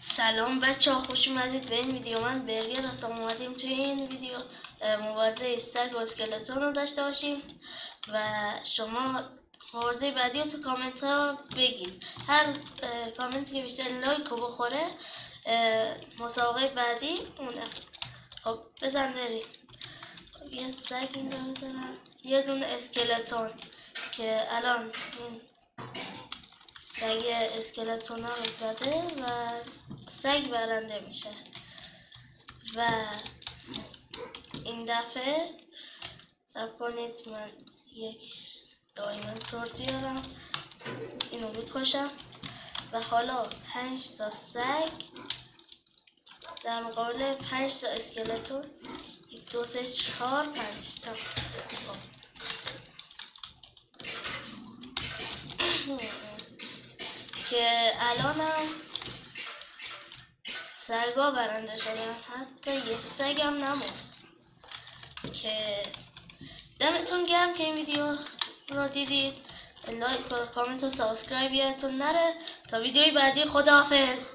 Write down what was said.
سلام بچه ها، خوش اومدید به این ویدیو. من برگر هستم. اومدیم توی این ویدیو مبارزه سگ و اسکلتون رو داشته باشیم و شما مبارزه بعدی رو تو کامنت ها بگید. هر کامنتی که بیشتر لایک رو بخوره مسابقه بعدی اونه. خب بزن بریم. خب یه سگ اینجا بزنم، یه دونه اسکلتون که الان این سگ اسکلتون ها رو زده و سگ برنده میشه. و این دفعه صبر کنید، من یک دایمن سورد بیارم، اینو بکشم و حالا 5 تا سگ در مقابل 5 تا اسکلتون. 1 2 3 4 5 تا. که الانم سگا برنده شدن، حتی یه سگم نمرد. که دمتون گرم که این ویدیو رو دیدید. لایک و کامنت و سابسکرایب یادتون نره. تا ویدیوی بعدی، خداحافظ.